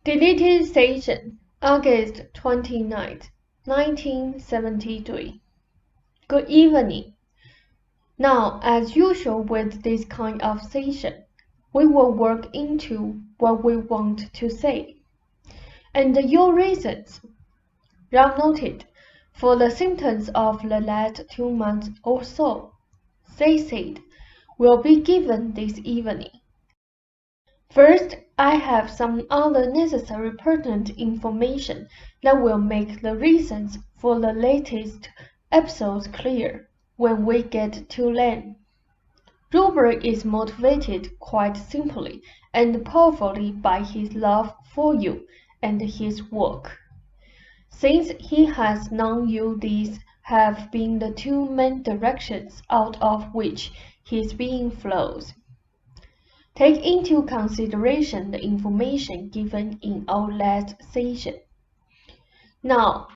Deleted session, August 29, 1973. Good evening. Now, as usual with this kind of session, we will work into what we want to say, and your reasons. Ram noted, for the symptoms of the last 2 months or so, they said, will be given this evening. First, I have some other necessary pertinent information that will make the reasons for the latest episodes clear when we get to them. Robert is motivated quite simply and powerfully by his love for you and his work. Since he has known you, these have been the two main directions out of which his being flows. Take into consideration the information given in our last session. Now,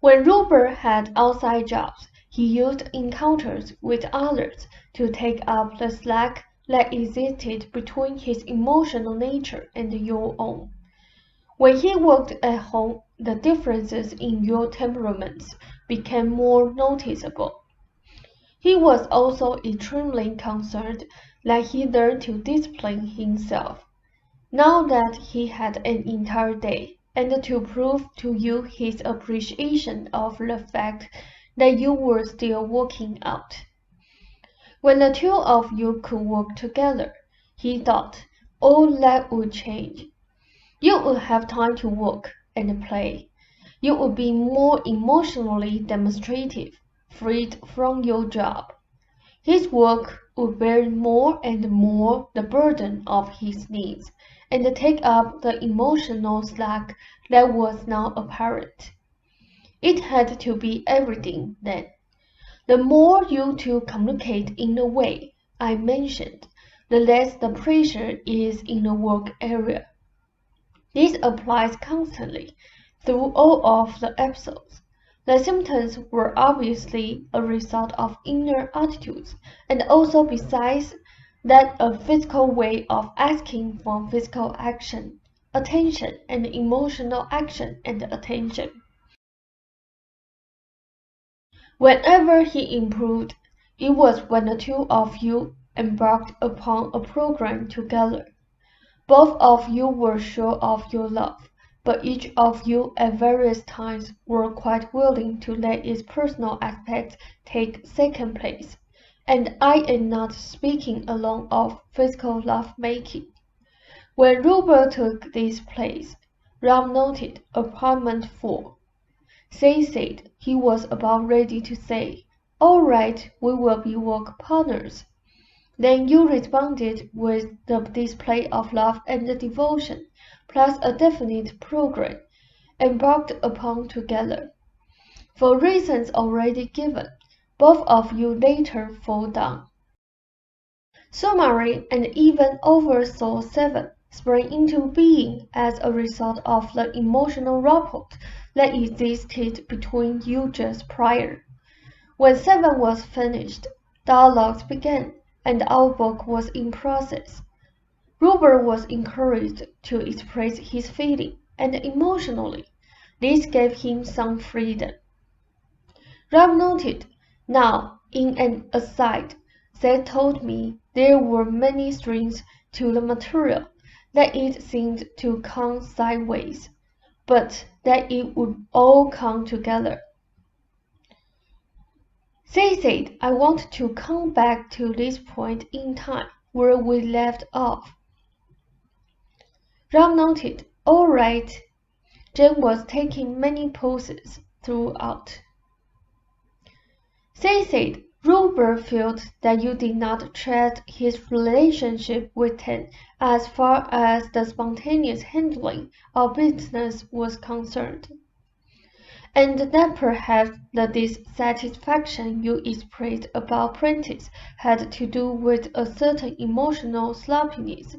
when Robert had outside jobs, he used encounters with others to take up the slack that existed between his emotional nature and your own. When he worked at home, the differences in your temperaments became more noticeable. He was also extremely concerned that he learned to discipline himself, now that he had an entire day, and to prove to you his appreciation of the fact that you were still working out. When the two of you could work together, he thought all that would change. You would have time to work and play. You would be more emotionally demonstrative, freed from your job. His work would bear more and more the burden of his needs, and take up the emotional slack that was now apparent. It had to be everything then. The more you two communicate in the way I mentioned, the less the pressure is in the work area. This applies constantly through all of the episodes. The symptoms were obviously a result of inner attitudes, and also besides that a physical way of asking for physical action, attention, and emotional action and attention. Whenever he improved, it was when the two of you embarked upon a program together. Both of you were sure of your love, but each of you at various times were quite willing to let its personal aspects take second place. And I am not speaking alone of physical love-making. When Robert took this place, Ram noted apartment 4. Say said he was about ready to say, all right, we will be work partners. Then you responded with the display of love and devotion, plus a definite program, embarked upon together. For reasons already given, both of you later fall down. Summary and even oversaw 7 sprang into being as a result of the emotional rapport that existed between you just prior. When 7 was finished, dialogues began, and our book was in process. Robert was encouraged to express his feeling, and emotionally, this gave him some freedom. Ram noted, now, in an aside, Seth told me there were many strings to the material, that it seemed to come sideways, but that it would all come together. They said, I want to come back to this point in time where we left off. Ram noted, all right. Jane was taking many poses throughout. They said, Robert felt that you did not treat his relationship with Ten as far as the spontaneous handling of business was concerned, and that perhaps the dissatisfaction you expressed about Prentice had to do with a certain emotional sloppiness,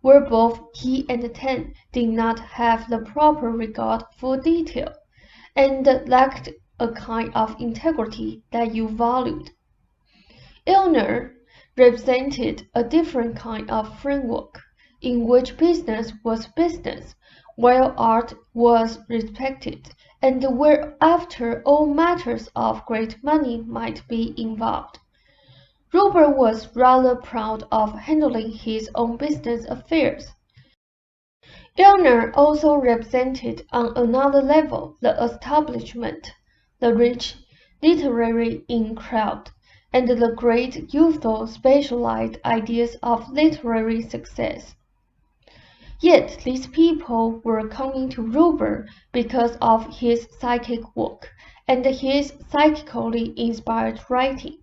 where both he and Ten did not have the proper regard for detail, and lacked a kind of integrity that you valued. Eleanor represented a different kind of framework, in which business was business, while art was respected, and where after all matters of great money might be involved. Robert was rather proud of handling his own business affairs. Eleanor also represented on another level the establishment, the rich, literary in crowd, and the great youthful specialized ideas of literary success. Yet these people were coming to Robert because of his psychic work and his psychically inspired writing.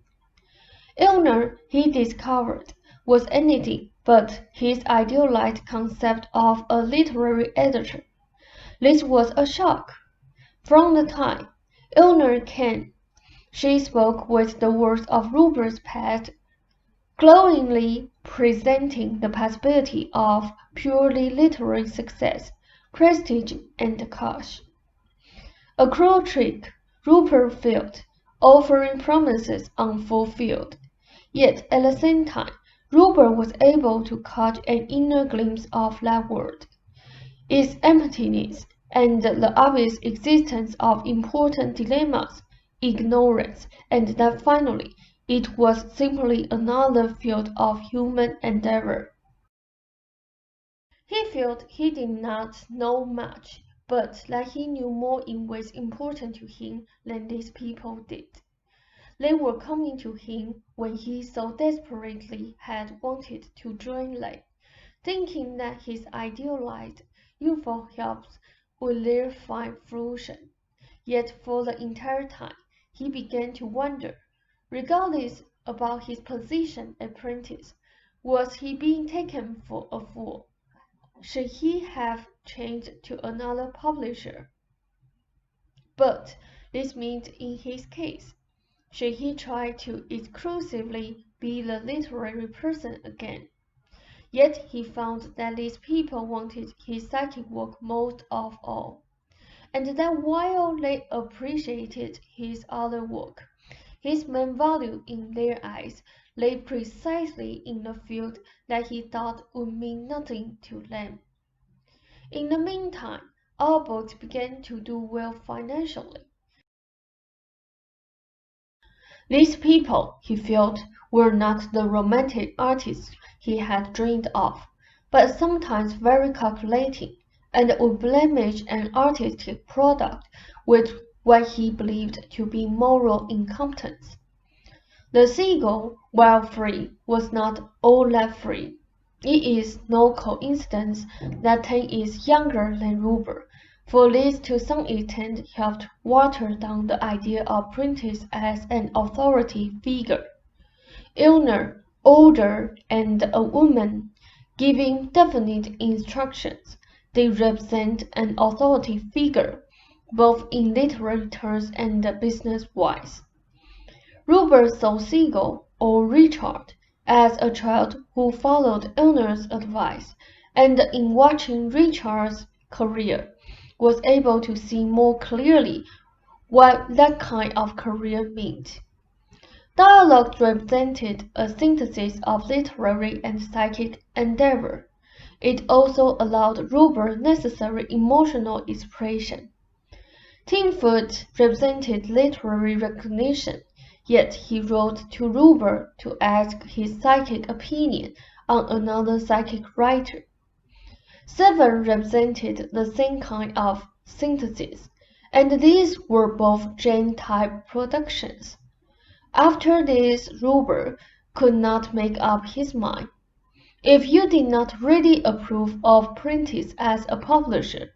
Eleanor, he discovered, was anything but his idealized concept of a literary editor. This was a shock. From the time Eleanor came, she spoke with the words of Robert's past, glowingly presenting the possibility of purely literary success, prestige, and cash. A cruel trick, Rupert failed, offering promises unfulfilled. Yet at the same time, Rupert was able to catch an inner glimpse of that world, its emptiness, and the obvious existence of important dilemmas, ignorance, and that finally it was simply another field of human endeavor. He felt he did not know much, but that he knew more in ways important to him than these people did. They were coming to him when he so desperately had wanted to join them, thinking that his idealized, youthful hopes would there find fruition. Yet for the entire time, he began to wonder, regardless about his position as apprentice, was he being taken for a fool? Should he have changed to another publisher? But this meant in his case, should he try to exclusively be the literary person again? Yet he found that these people wanted his psychic work most of all, and that while they appreciated his other work, his main value in their eyes lay precisely in the field that he thought would mean nothing to them. In the meantime, our books began to do well financially. These people, he felt, were not the romantic artists he had dreamed of, but sometimes very calculating, and would blemish an artistic product with what he believed to be moral incompetence. The seagull, while free, was not all that free. It is no coincidence that Tan is younger than Rupert, for this to some extent helped water down the idea of Prentice as an authority figure. Eleanor, older and a woman, giving definite instructions, they represent an authority figure, both in literary terms and business-wise. Rupert saw Seagull, or Richard, as a child who followed Eleanor's advice, and in watching Richard's career, was able to see more clearly what that kind of career meant. Dialogue represented a synthesis of literary and psychic endeavor. It also allowed Rupert necessary emotional expression. Tin Foot represented literary recognition, yet he wrote to Rupert to ask his psychic opinion on another psychic writer. Seven represented the same kind of synthesis, and these were both Jane-type productions. After this, Rupert could not make up his mind. If you did not really approve of Prentice as a publisher,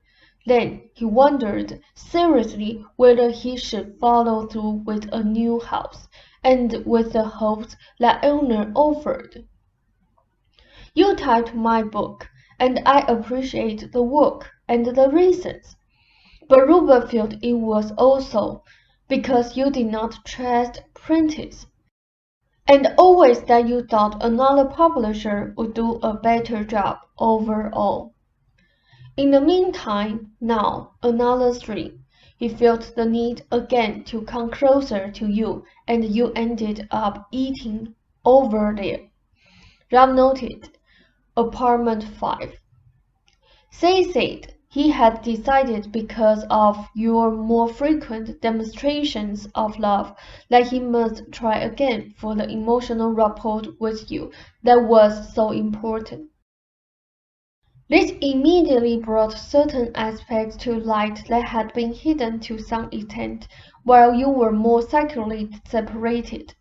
then he wondered seriously whether he should follow through with a new house, and with the hopes that Eleanor offered. You typed my book, and I appreciate the work and the reasons. But Rupert felt it was also because you did not trust Prentice, and always that you thought another publisher would do a better job overall. In the meantime, now, another 3, he felt the need again to come closer to you, and you ended up eating over there. Rob noted, Apartment 5. Seth said he had decided because of your more frequent demonstrations of love that he must try again for the emotional rapport with you that was so important. This immediately brought certain aspects to light that had been hidden to some extent while you were more securely separated.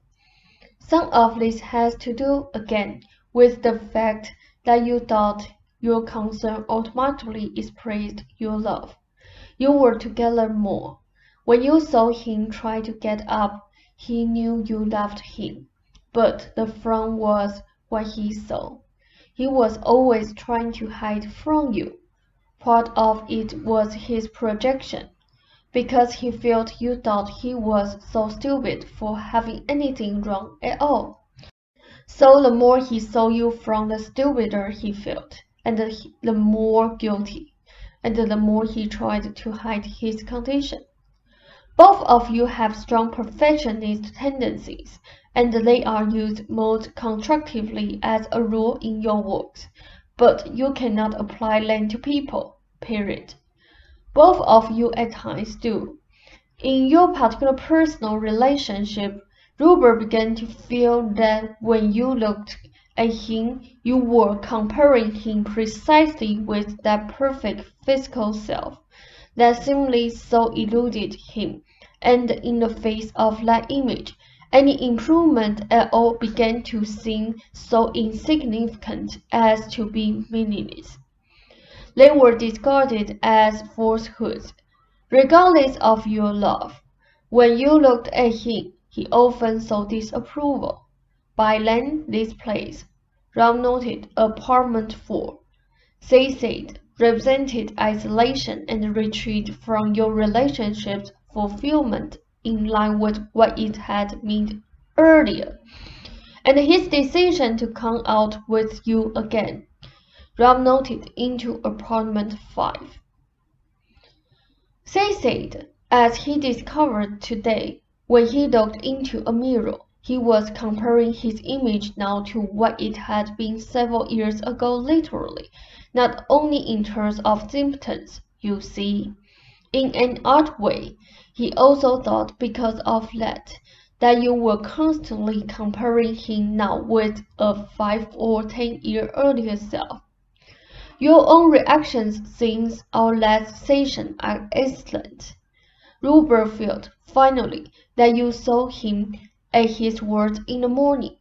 Some of this has to do, again, with the fact that you thought your concern automatically expressed your love. You were together more. When you saw him try to get up, he knew you loved him. But the frown was what he saw. He was always trying to hide from you. Part of it was his projection, because he felt you thought he was so stupid for having anything wrong at all. So the more he saw you from, the stupider he felt, and the more guilty, and the more he tried to hide his condition. Both of you have strong perfectionist tendencies, and they are used most constructively as a rule in your works, but you cannot apply them to people, period. Both of you at times do. In your particular personal relationship, Robert began to feel that when you looked at him, you were comparing him precisely with that perfect physical self that seemingly so eluded him, and in the face of that image, any improvement at all began to seem so insignificant as to be meaningless. They were discarded as falsehoods, regardless of your love. When you looked at him, he often saw disapproval. By then, this place, Rob noted, Apartment 4, Seth said, represented isolation and retreat from your relationship's fulfillment in line with what it had meant earlier, and his decision to come out with you again, Rob noted, into Apartment 5. Seth said, as he discovered today, when he looked into a mirror, he was comparing his image now to what it had been several years ago literally, not only in terms of symptoms, you see. In an odd way, he also thought because of that you were constantly comparing him now with a 5 or 10 year earlier self. Your own reactions since our last session are excellent. Robert felt, finally, that you saw him at his worst in the morning,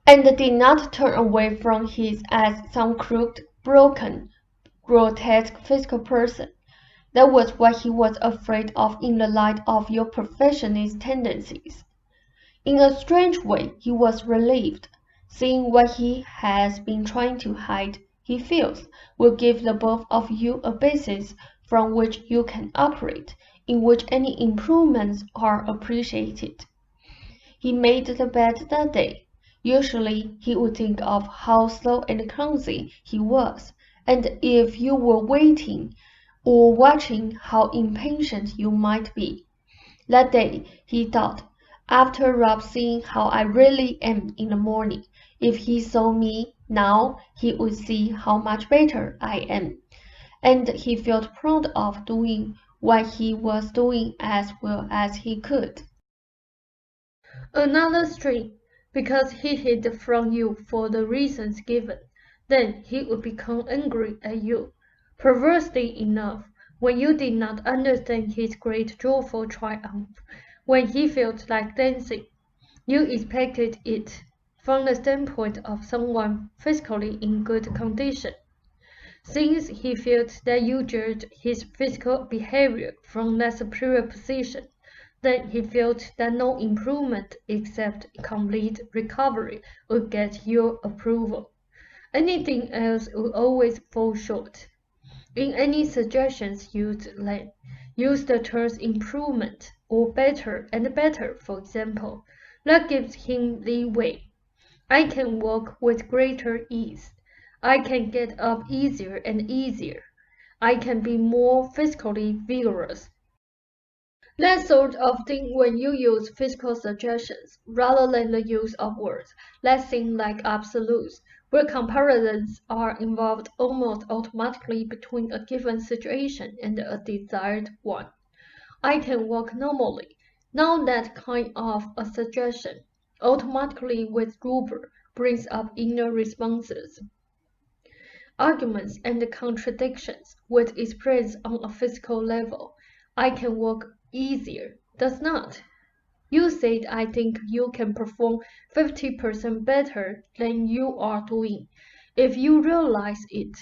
and did not turn away from his as some crooked, broken, grotesque physical person. That was what he was afraid of in the light of your perfectionist tendencies. In a strange way, he was relieved, seeing what he has been trying to hide, he feels, will give the both of you a basis from which you can operate, in which any improvements are appreciated. He made the bed that day. Usually he would think of how slow and clumsy he was, and if you were waiting or watching how impatient you might be. That day, he thought, after Rob seeing how I really am in the morning, if he saw me now, he would see how much better I am. And he felt proud of doing what he was doing as well as he could. Another string, because he hid from you for the reasons given, then he would become angry at you. Perversely enough, when you did not understand his great joyful triumph, when he felt like dancing, you expected it from the standpoint of someone physically in good condition. Since he felt that you judged his physical behavior from that superior position, then he felt that no improvement except complete recovery would get your approval. Anything else would always fall short. In any suggestions used then, use the terms improvement or better and better, for example. That gives him leeway. I can walk with greater ease. I can get up easier and easier. I can be more physically vigorous. That sort of thing when you use physical suggestions rather than the use of words that seem like absolutes where comparisons are involved almost automatically between a given situation and a desired one. I can walk normally. Now that kind of a suggestion, automatically with Ruber, brings up inner responses. Arguments and contradictions would express on a physical level. I can walk easier, does not. You said I think you can perform 50% better than you are doing. If you realize it,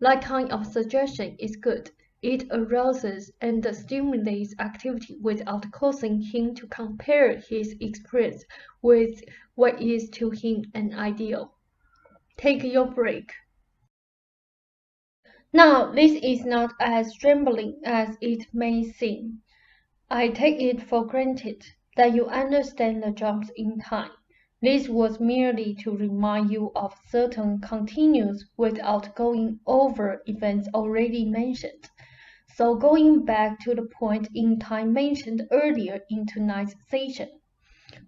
that kind of suggestion is good. It arouses and stimulates activity without causing him to compare his experience with what is to him an ideal. Take your break. Now, this is not as rambling as it may seem. I take it for granted that you understand the jumps in time. This was merely to remind you of certain continues without going over events already mentioned. So going back to the point in time mentioned earlier in tonight's session.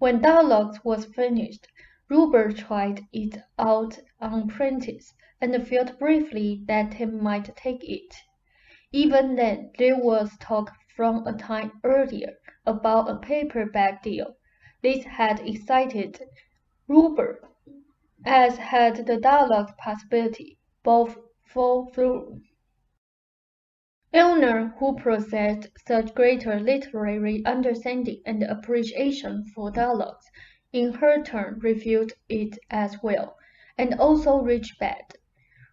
When dialogue was finished, Ruber tried it out on practice and felt briefly that he might take it. Even then, there was talk from a time earlier about a paperback deal. This had excited Ruber, as had the dialogue possibility. Both fall through. Eleanor, who possessed such greater literary understanding and appreciation for dialogues, in her turn refused it as well, and also reached bad.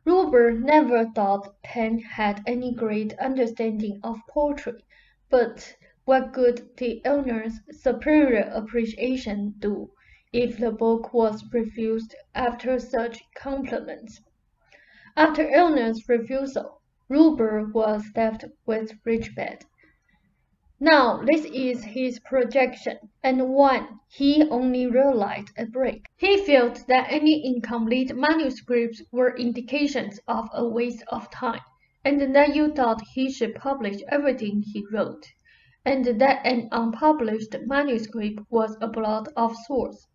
Ruber never thought Pen had any great understanding of poetry, but what could the Eleanor's superior appreciation do if the book was refused after such compliments? After Eleanor's refusal, Ruber was left with Richbeth. Now this is his projection, and one he only realized at break. He felt that any incomplete manuscripts were indications of a waste of time, and that you thought he should publish everything he wrote, and that an unpublished manuscript was a blot of sorts.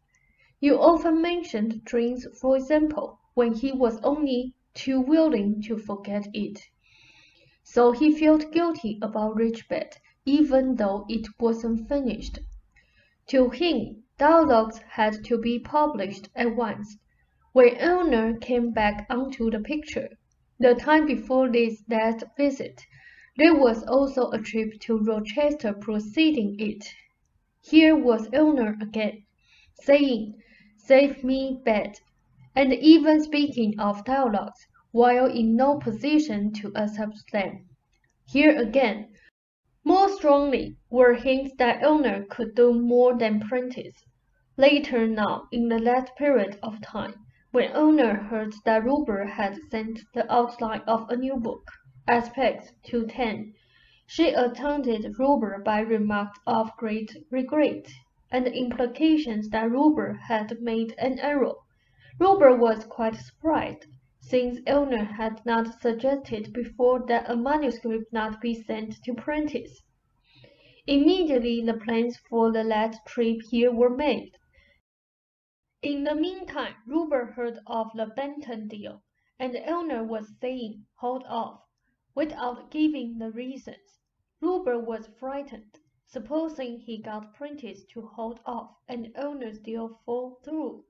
You often mentioned dreams, for example, when he was only too willing to forget it. So he felt guilty about Richbeth, even though it wasn't finished. To him, dialogues had to be published at once. When Eleanor came back onto the picture, the time before this last visit, there was also a trip to Rochester preceding it. Here was Eleanor again, saying, "Save me, Bet," and even speaking of dialogues, while in no position to accept them. Here again, more strongly, were hints that Eleanor could do more than practice. Later now, in the last period of time, when Eleanor heard that Ruber had sent the outline of a new book, Aspects, to 10, she attainted Ruber by remarks of great regret, and implications that Ruber had made an error. Ruber was quite surprised, since Eleanor had not suggested before that a manuscript not be sent to prentice. Immediately the plans for the last trip here were made. In the meantime, Ruber heard of the Benton deal, and Eleanor was saying, "Hold off," without giving the reasons. Ruber was frightened, supposing he got Prentice to hold off and Eleanor's deal fall through.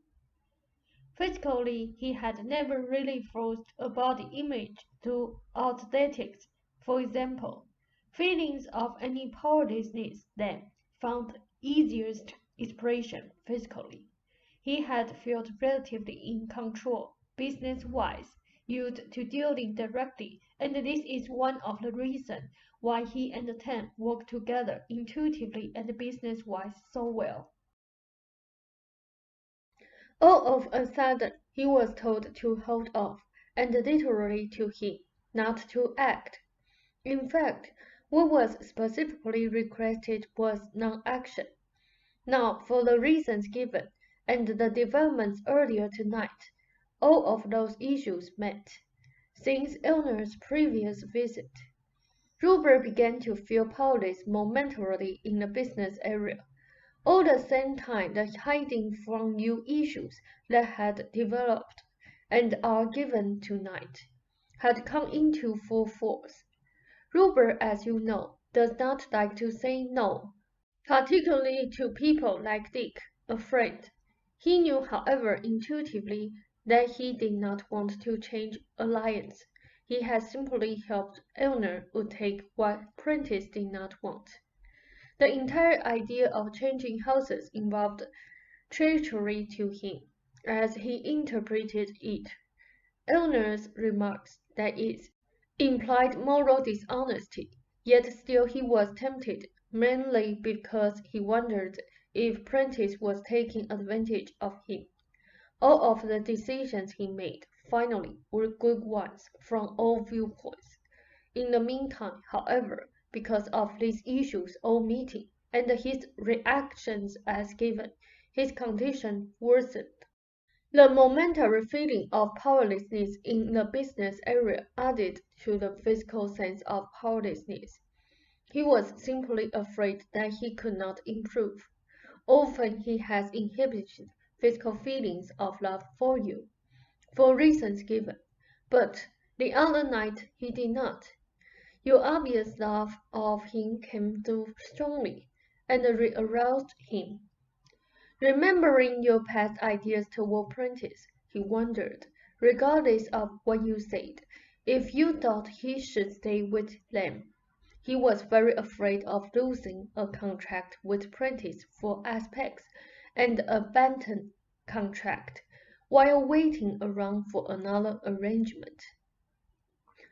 Physically, he had never really forced a body image to athletics, for example. Feelings of any powerlessness then found easiest expression physically. He had felt relatively in control, business-wise, used to dealing directly, and this is one of the reasons why he and Tam worked together intuitively and business-wise so well. All of a sudden, he was told to hold off, and literally to him, not to act. In fact, what was specifically requested was non-action. Now, for the reasons given, and the developments earlier tonight, all of those issues met. Since Eleanor's previous visit, Ruber began to feel powerless momentarily in the business area. All the same time, the hiding from you issues that had developed and are given tonight, had come into full force. Robert, as you know, does not like to say no, particularly to people like Dick, a friend. He knew, however, intuitively that he did not want to change alliance. He had simply hoped Eleanor would take what Prentice did not want. The entire idea of changing houses involved treachery to him, as he interpreted it. Eleanor's remarks, that is, implied moral dishonesty, yet still he was tempted, mainly because he wondered if Prentice was taking advantage of him. All of the decisions he made, finally, were good ones from all viewpoints. In the meantime, however, because of these issues all meeting, and his reactions as given, his condition worsened. The momentary feeling of powerlessness in the business area added to the physical sense of powerlessness. He was simply afraid that he could not improve. Often he has inhibited physical feelings of love for you, for reasons given, but the other night he did not. Your obvious love of him came through strongly, and re-aroused him. Remembering your past ideas toward Prentice, he wondered, regardless of what you said, if you thought he should stay with them. He was very afraid of losing a contract with Prentice for aspects, and abandon contract, while waiting around for another arrangement.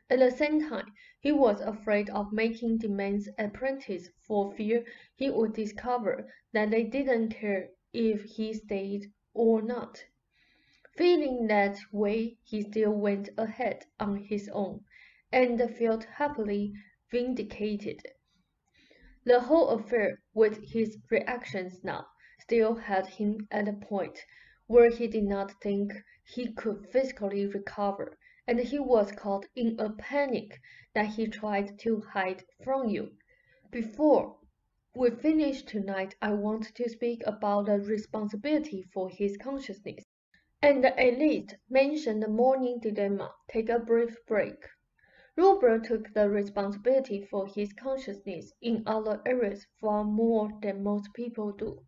At the same time, he was afraid of making demands at Prentice for fear he would discover that they didn't care if he stayed or not. Feeling that way, he still went ahead on his own, and felt happily vindicated. The whole affair, with his reactions now, still had him at a point where he did not think he could physically recover, and he was caught in a panic that he tried to hide from you. Before we finish tonight, I want to speak about the responsibility for his consciousness, and at least mention the morning dilemma. Take a brief break. Robert took the responsibility for his consciousness in other areas far more than most people do.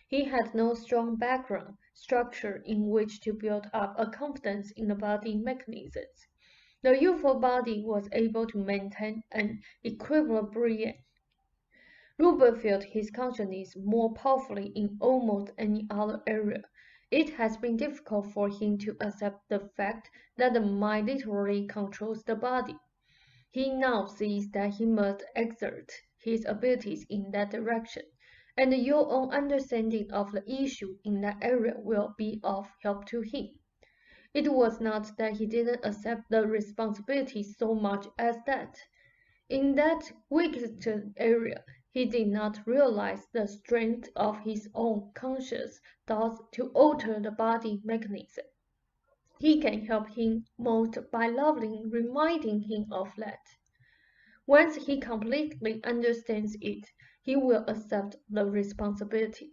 He had no strong background structure in which to build up a confidence in the body mechanisms. The youthful body was able to maintain an equilibrium. Robert felt his consciousness more powerfully in almost any other area. It has been difficult for him to accept the fact that the mind literally controls the body. He now sees that he must exert his abilities in that direction, and your own understanding of the issue in that area will be of help to him. It was not that he didn't accept the responsibility so much as that, in that weakest area, he did not realize the strength of his own conscious thoughts to alter the body mechanism. He can help him most by lovingly reminding him of that. Once he completely understands it, he will accept the responsibility.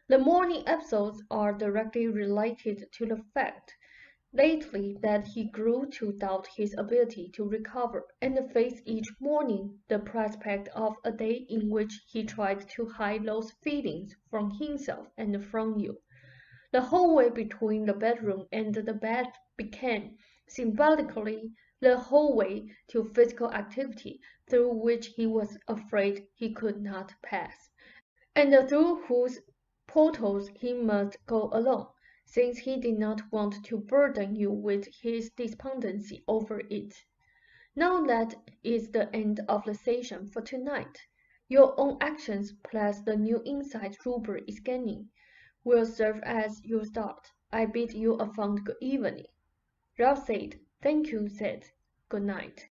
The morning episodes are directly related to the fact lately that he grew to doubt his ability to recover and face each morning the prospect of a day in which he tried to hide those feelings from himself and from you. The hallway between the bedroom and the bed became, symbolically, the hallway to physical activity through which he was afraid he could not pass, and through whose portals he must go alone, since he did not want to burden you with his despondency over it. Now that is the end of the session for tonight. Your own actions plus the new insights Robert is gaining will serve as your start. I bid you a fond good evening. Ralph said, "Thank you," said, "Good night."